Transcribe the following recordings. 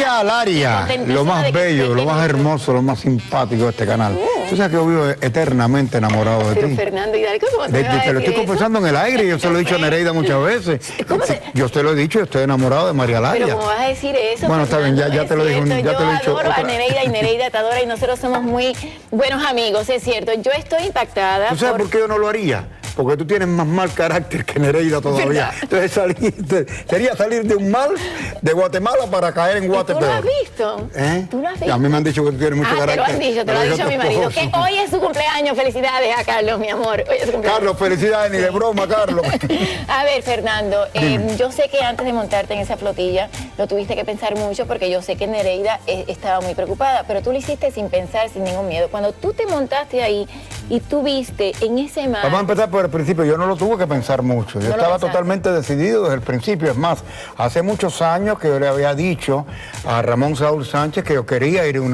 María Laria, lo más bello, lo más hermoso, lo más simpático de este canal. Tú sabes que yo vivo eternamente enamorado de ti. Fernando, ¿y cómo te lo estoy confesando en el aire, yo se lo he dicho a Nereida muchas veces. Yo te lo he dicho, yo estoy enamorado de María Laria. Pero ¿cómo vas a decir eso? Bueno, está bien, ya te lo dije, ya te lo he dicho. Yo adoro a Nereida y Nereida te adora y nosotros somos muy buenos amigos, es cierto. Yo estoy impactada. ¿Tú sabes por qué yo no lo haría? Porque tú tienes más mal carácter que Nereida todavía. Entonces sería salir de un mal de Guatemala para caer en Guatemala. ¿Tú lo has visto? ¿Tú lo has visto? A mí me han dicho que tú tienes mucho carácter. Te lo ha dicho mi marido. Que hoy es su cumpleaños. Felicidades a Carlos, mi amor. Hoy es su cumpleaños. Carlos, felicidades, ni de broma, Carlos. A ver, Fernando, yo sé que antes de montarte en esa flotilla lo tuviste que pensar mucho porque yo sé que Nereida estaba muy preocupada, pero tú lo hiciste sin pensar, sin ningún miedo. Cuando tú te montaste ahí y tú viste en ese mar... Vamos a empezar por el principio. Yo no lo tuve que pensar mucho. Yo estaba totalmente decidido desde el principio. Es más, hace muchos años que yo le había dicho a Ramón Saúl Sánchez que yo quería ir en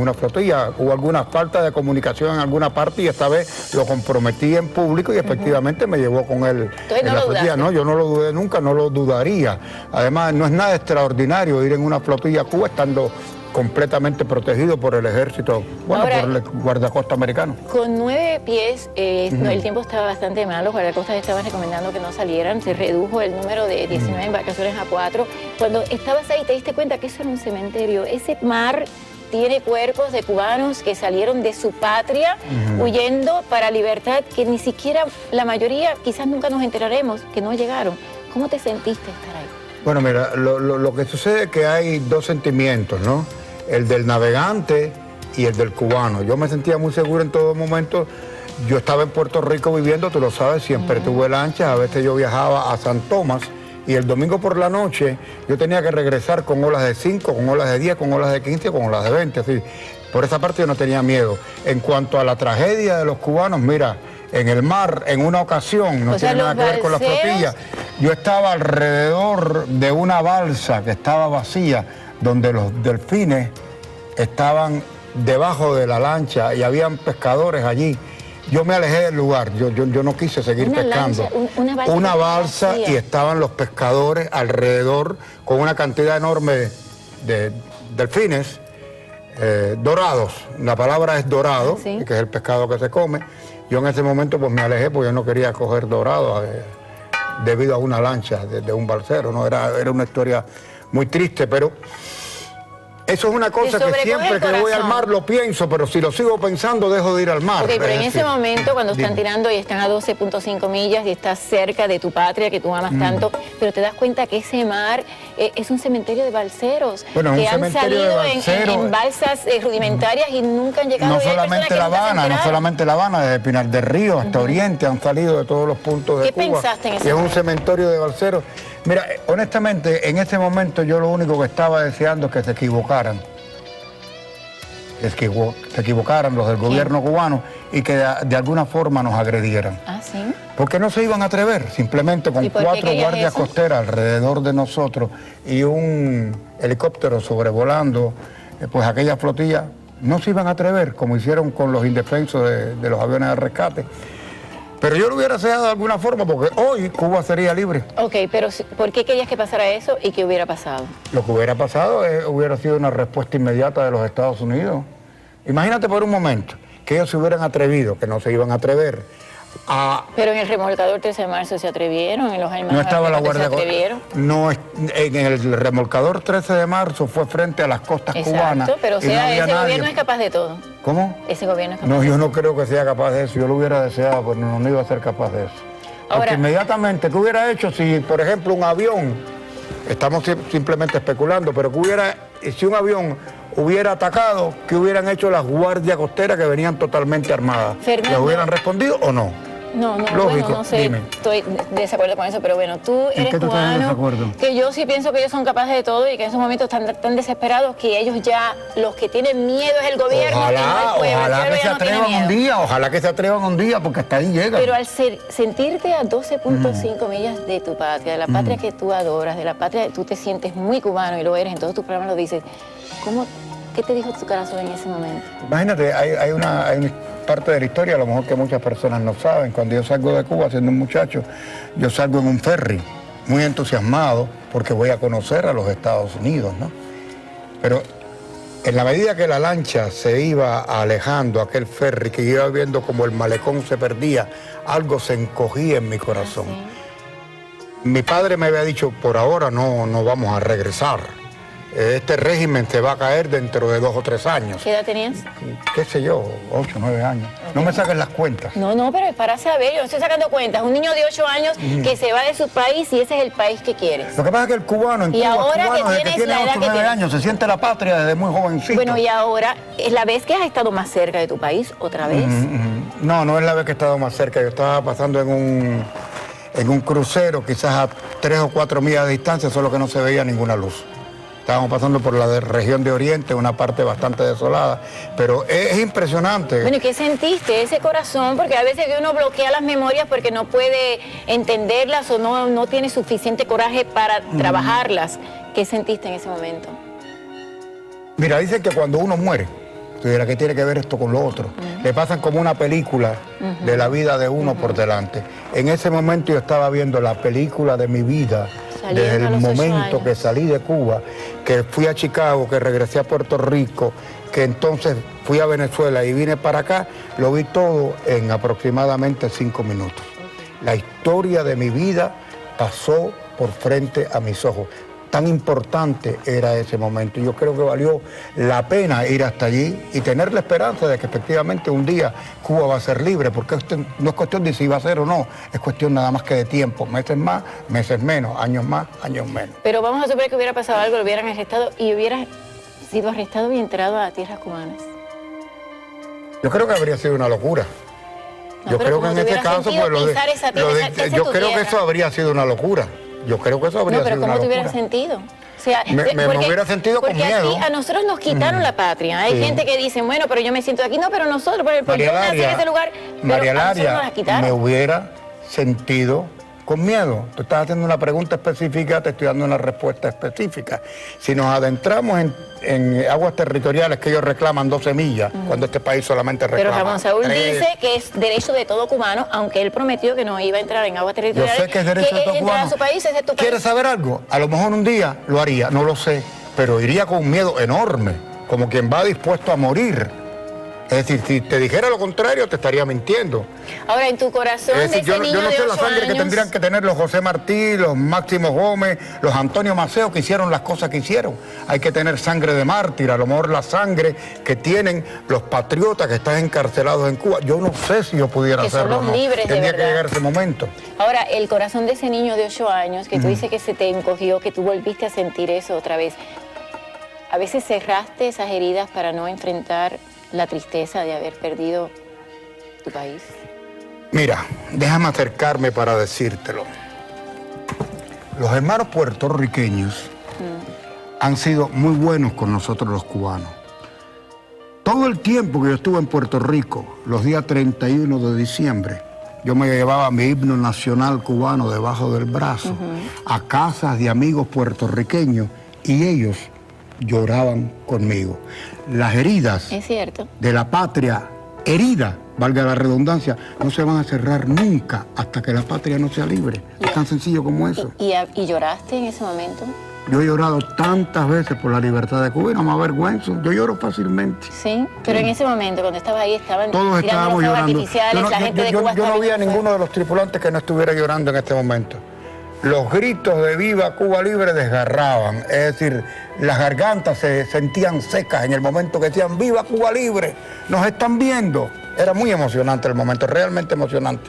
una flotilla. Hubo alguna falta de comunicación en alguna parte y esta vez lo comprometí en público y efectivamente me llevó con él en la flotilla. No, yo no lo dudé nunca, no lo dudaría. Además, no es nada extraordinario ir en una flotilla a Cuba estando completamente protegido por el ejército, bueno, ahora, por el guardacosta americano. Con 9 pies, el tiempo estaba bastante mal, los guardacostas estaban recomendando que no salieran, se redujo el número de 19 embarcaciones a 4. Cuando estabas ahí te diste cuenta que eso era un cementerio, ese mar tiene cuerpos de cubanos que salieron de su patria huyendo para libertad, que ni siquiera la mayoría, quizás nunca nos enteraremos, que no llegaron. ¿Cómo te sentiste estar ahí? Bueno, mira, lo que sucede es que hay dos sentimientos, ¿no? El del navegante y el del cubano. Yo me sentía muy seguro en todo momento. Yo estaba en Puerto Rico viviendo, tú lo sabes, siempre tuve lanchas. A veces yo viajaba a San Tomás y el domingo por la noche yo tenía que regresar con olas de 5, con olas de 10, con olas de 15, con olas de 20. Así. Por esa parte yo no tenía miedo. En cuanto a la tragedia de los cubanos, mira, en el mar, en una ocasión, no tiene nada que ver con la flotilla, yo estaba alrededor de una balsa que estaba vacía, donde los delfines estaban debajo de la lancha y habían pescadores allí. Yo me alejé del lugar, yo no quise seguir pescando. Una balsa y estaban los pescadores alrededor con una cantidad enorme de delfines dorados. La palabra es dorado, que es el pescado que se come. Yo en ese momento pues me alejé porque yo no quería coger dorado debido a una lancha de un balsero, ¿no? Era una historia muy triste, pero eso es una cosa que siempre que voy al mar lo pienso, pero si lo sigo pensando dejo de ir al mar. Ok, pero en ese momento cuando están tirando y están a 12.5 millas y estás cerca de tu patria que tú amas tanto, pero te das cuenta que ese mar es un cementerio de balseros que han salido en balsas rudimentarias y nunca han llegado. No solamente La Habana, no solamente La Habana, desde Pinar del Río hasta Oriente han salido de todos los puntos de Cuba. ¿Qué pensaste en ese momento? Es un cementerio de balseros. Mira, honestamente, en ese momento yo lo único que estaba deseando es que se equivocaran. Que se equivocaran los del gobierno cubano y que de alguna forma nos agredieran. ¿Ah, sí? Porque no se iban a atrever, simplemente con 4 guardias costeras alrededor de nosotros y un helicóptero sobrevolando pues aquella flotilla, no se iban a atrever, como hicieron con los indefensos de los aviones de rescate. Pero yo lo hubiera deseado de alguna forma porque hoy Cuba sería libre. Ok, pero ¿por qué querías que pasara eso y qué hubiera pasado? Lo que hubiera pasado hubiera sido una respuesta inmediata de los Estados Unidos. Imagínate por un momento que ellos se hubieran atrevido, que no se iban a atrever. Pero en el remolcador 13 de marzo se atrevieron, en los Aymanas no estaba la Guardia Costera se atrevieron. No, en el remolcador 13 de marzo fue frente a las costas cubanas. Pero o sea, ese gobierno es capaz de todo. ¿Cómo? Ese gobierno es capaz de todo. No, yo no creo que sea capaz de eso. Yo lo hubiera deseado, pero no iba a ser capaz de eso. Porque inmediatamente, ¿qué hubiera hecho si, por ejemplo, un avión, estamos simplemente especulando, pero si un avión hubiera atacado, ¿qué hubieran hecho las guardias costeras que venían totalmente armadas? Fernando, ¿les hubieran respondido o no? No, lógico, bueno, no sé, dime. Estoy de desacuerdo con eso, pero bueno, tú eres cubano, que yo sí pienso que ellos son capaces de todo y que en esos momentos están tan desesperados que ellos ya, los que tienen miedo es el gobierno. Ojalá que se atrevan un día, ojalá que se atrevan un día, porque hasta ahí llegan. Pero al sentirte a 12.5 millas de tu patria, de la patria que tú adoras, de la patria que tú te sientes muy cubano y lo eres, en todos tus programas lo dices, ¿qué te dijo tu corazón en ese momento? Imagínate, hay una parte de la historia, a lo mejor que muchas personas no saben. Cuando yo salgo de Cuba siendo un muchacho, yo salgo en un ferry, muy entusiasmado, porque voy a conocer a los Estados Unidos, ¿no? Pero en la medida que la lancha se iba alejando, aquel ferry que iba viendo como el malecón se perdía, algo se encogía en mi corazón. Mi padre me había dicho, por ahora no vamos a regresar. Este régimen se va a caer dentro de 2 o 3 años. ¿Qué edad tenías? Qué sé yo, 8, 9 años. No me saquen las cuentas. No, pero es para saber, yo no estoy sacando cuentas. Un niño de 8 años que se va de su país y ese es el país que quieres. Lo que pasa es que el cubano, en Cuba, ahora el cubano, desde que tiene 8 o 9 años, se siente la patria desde muy jovencito. Bueno, y ahora, ¿es la vez que has estado más cerca de tu país otra vez? No es la vez que he estado más cerca. Yo estaba pasando en un crucero, quizás a 3 o 4 millas de distancia, solo que no se veía ninguna luz. Estábamos pasando por la región de Oriente, una parte bastante desolada, pero es impresionante. Bueno, ¿y qué sentiste? Ese corazón, porque a veces uno bloquea las memorias porque no puede entenderlas o no tiene suficiente coraje para trabajarlas. ¿Qué sentiste en ese momento? Mira, dicen que cuando uno muere, ¿qué tiene que ver esto con lo otro? Le pasan como una película de la vida de uno por delante. En ese momento yo estaba viendo la película de mi vida, desde el momento que salí de Cuba, que fui a Chicago, que regresé a Puerto Rico, que entonces fui a Venezuela y vine para acá, lo vi todo en aproximadamente 5 minutos. La historia de mi vida pasó por frente a mis ojos. Tan importante era ese momento. Yo creo que valió la pena ir hasta allí y tener la esperanza de que efectivamente un día Cuba va a ser libre, porque esto no es cuestión de si va a ser o no, es cuestión nada más que de tiempo, meses más, meses menos, años más, años menos. Pero vamos a suponer que hubiera pasado algo, lo hubieran arrestado y hubieras sido arrestado y entrado a tierras cubanas. Yo creo que habría sido una locura. No, yo creo que en este caso, pues yo creo que eso habría sido una locura. Yo creo que eso habría sido una locura. No, pero ¿cómo te hubieras sentido? O sea, me hubiera sentido con miedo. Aquí a nosotros nos quitaron la patria. Hay gente que dice, bueno, pero yo me siento aquí. No, pero nosotros, por yo nací en ese lugar, pero a nosotros nos la quitaron. Me hubiera sentido con miedo. Tú estás haciendo una pregunta específica, te estoy dando una respuesta específica. Si nos adentramos en aguas territoriales que ellos reclaman 12 millas, cuando este país solamente reclama Pero Ramón Saúl 3. dice que es derecho de todo cubano, aunque él prometió que no iba a entrar en aguas territoriales. Yo sé que es derecho de todo cubano. A su país, ese es tu país. ¿Quieres saber algo? A lo mejor un día lo haría, no lo sé, pero iría con un miedo enorme, como quien va dispuesto a morir. Es decir, si te dijera lo contrario, te estaría mintiendo. Ahora, en tu corazón, es decir, de ese niño yo no sé de la 8 sangre años, que tendrían que tener los José Martí, los Máximo Gómez, los Antonio Maceo, que hicieron las cosas que hicieron. Hay que tener sangre de mártir, a lo mejor la sangre que tienen los patriotas que están encarcelados en Cuba. Yo no sé si yo pudiera hacerlo. Son los libres, tendría que llegar ese momento. Ahora, el corazón de ese niño de 8 años, que tú dices que se te encogió, que tú volviste a sentir eso otra vez. A veces cerraste esas heridas para no enfrentar la tristeza de haber perdido tu país. Mira, déjame acercarme para decírtelo. Los hermanos puertorriqueños han sido muy buenos con nosotros los cubanos. Todo el tiempo que yo estuve en Puerto Rico, los días 31 de diciembre, yo me llevaba mi himno nacional cubano debajo del brazo a casas de amigos puertorriqueños y ellos lloraban conmigo. Las heridas de la patria herida, valga la redundancia, no se van a cerrar nunca hasta que la patria no sea libre. Es tan sencillo como eso. ¿Y lloraste en ese momento? Yo he llorado tantas veces por la libertad de Cuba y no me avergüenzo. Yo lloro fácilmente. Sí, pero en ese momento, cuando estabas ahí, estaban todos estábamos llorando. Yo no vi a ninguno de los tripulantes que no estuviera llorando en este momento. Los gritos de viva Cuba libre desgarraban, es decir, las gargantas se sentían secas en el momento que decían viva Cuba libre, nos están viendo. Era muy emocionante el momento, realmente emocionante.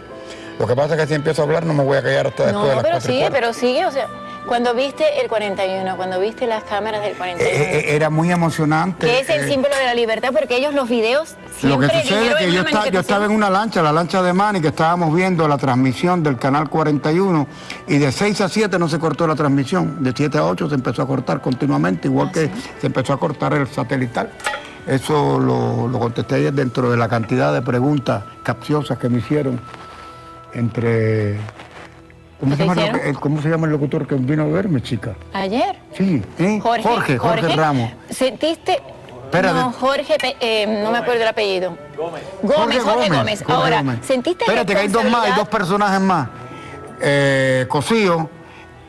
Lo que pasa es que si empiezo a hablar no me voy a callar hasta después de las 4:15. Pero sigue, o sea, cuando viste el 41, cuando viste las cámaras del 41. Era muy emocionante. Que es el símbolo de la libertad, porque ellos los videos siempre... Lo que sucede es que yo estaba en una lancha, la lancha de Manny, que estábamos viendo la transmisión del canal 41, y de 6 a 7 no se cortó la transmisión, de 7 a 8 se empezó a cortar continuamente, igual que se empezó a cortar el satelital. Eso lo contesté ayer dentro de la cantidad de preguntas capciosas que me hicieron entre... ¿Cómo se llama el locutor que vino a verme, chica? ¿Ayer? Sí, Jorge Ramos. ¿Sentiste? Espérate. No, Jorge, no me acuerdo el apellido. Jorge Gómez. Ahora, ¿sentiste? Espérate, que hay dos más, hay dos personajes más. Cosío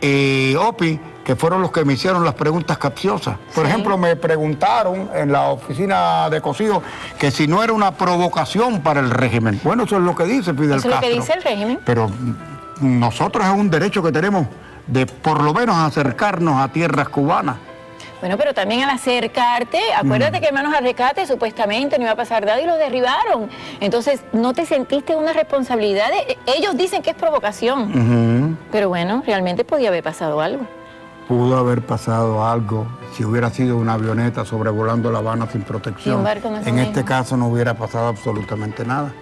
y Opi, que fueron los que me hicieron las preguntas capciosas. Por ejemplo, me preguntaron en la oficina de Cosío que si no era una provocación para el régimen. Bueno, eso es lo que dice Fidel Castro. Eso es lo que dice el régimen. Pero nosotros es un derecho que tenemos de por lo menos acercarnos a tierras cubanas. Bueno, pero también al acercarte, acuérdate que Hermanos al Rescate supuestamente no iba a pasar nada y lo derribaron. Entonces, ¿no te sentiste una responsabilidad? Ellos dicen que es provocación. Pero bueno, realmente podía haber pasado algo. Pudo haber pasado algo si hubiera sido una avioneta sobrevolando La Habana sin protección. Y un barco no es lo en mismo. este caso no hubiera pasado absolutamente nada.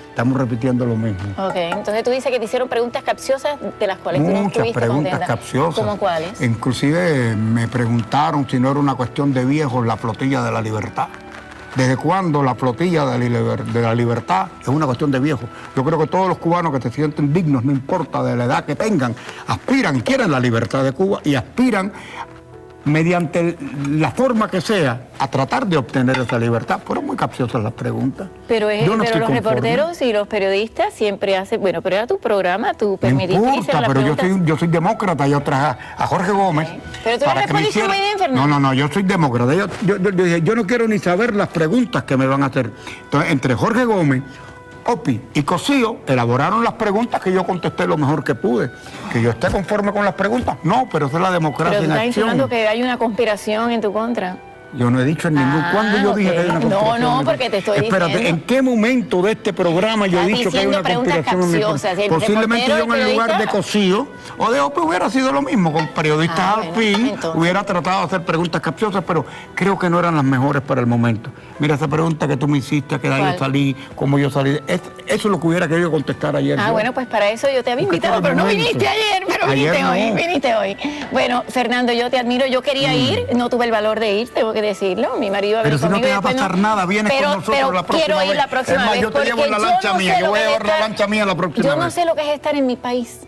Estamos repitiendo lo mismo. Ok, entonces tú dices que te hicieron preguntas capciosas de las cuales tú no Muchas estuviste preguntas contenta. capciosas. ¿Cómo cuáles? Inclusive me preguntaron si no era una cuestión de viejos la flotilla de la Libertad. ¿Desde cuándo la flotilla de la Libertad es una cuestión de viejos? Yo creo que todos los cubanos que se sienten dignos, no importa de la edad que tengan, aspiran, quieren la libertad de Cuba y aspiran mediante la forma que sea, a tratar de obtener esa libertad. Fueron muy capciosas las preguntas. Pero, Yo no pero estoy los conforme. reporteros y los periodistas siempre hacen... Bueno, pero era tu programa, tú permitiste No que hicieran importa, las pero preguntas. yo soy demócrata, yo traje a Jorge Gómez. Pero tú le para que me respondiste hiciera- muy bien, Fernando. No, yo soy demócrata. Yo dije, yo no quiero ni saber las preguntas que me van a hacer. Entonces, entre Jorge Gómez, Opi y Cosío elaboraron las preguntas que yo contesté lo mejor que pude. ¿Que yo esté conforme con las preguntas? No, pero esa es la democracia Pero tú en estás insinuando acción. que hay una conspiración en tu contra. Yo no he dicho en ningún... ¿Cuándo yo dije ok. que hay una No, conspiración? porque te estoy Espérate, diciendo. ¿en qué momento de este programa yo he Estás dicho que hay una diciendo preguntas conspiración? en mi contra? capciosas. El Posiblemente yo en reportero, el el lugar de periodista- Cosío o de Ope hubiera sido lo mismo, con periodistas Ah, al bueno, fin, entonces. hubiera tratado de hacer preguntas capciosas, pero creo que no eran las mejores para el momento. Mira esa pregunta que tú me hiciste, a qué edad ¿Cuál? yo salí, cómo yo salí. Eso es lo que hubiera querido contestar ayer. Ah, yo. bueno, pues para eso yo te había Porque invitado, todo pero el no momento. viniste ayer, pero Ayer viniste no. hoy, viniste hoy. Bueno, Fernando, yo te admiro, yo quería ir, no tuve el valor de ir, tengo que decirlo, mi marido Pero venir si no conmigo te y va a después pasar nada, vienes pero, con nosotros pero la próxima quiero ir vez. la próxima Es más, vez, yo te llevo en la porque lancha no mía, sé yo lo voy a que es llevar la estar- lancha mía la próxima Yo no vez. sé lo que es estar en mi país.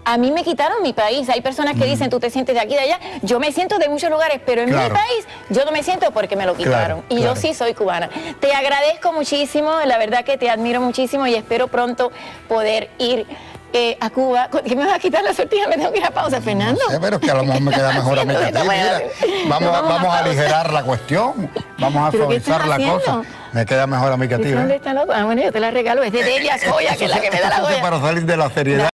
A mí me quitaron mi país. Hay personas que dicen, tú te sientes de aquí y de allá. Yo me siento de muchos lugares, pero en Claro. mi país yo no me siento porque me lo quitaron. Y claro. yo sí soy cubana. Te agradezco muchísimo, la verdad que te admiro muchísimo y espero pronto poder ir a Cuba. ¿Qué me vas a quitar la sortija? Me tengo que ir a pausa, Fernando. Sí, pero es que a lo mejor me queda mejor a mí que a ti. Mira, vamos a aligerar la cuestión, vamos a ¿Pero qué estás suavizar la haciendo? cosa. Me queda mejor a mí que a ti. ¿Dónde ¿eh? está loco? Ah, bueno, yo te la regalo. Es de Delia Joya, que es la que me da la Eso se hace joya. para salir de la seriedad.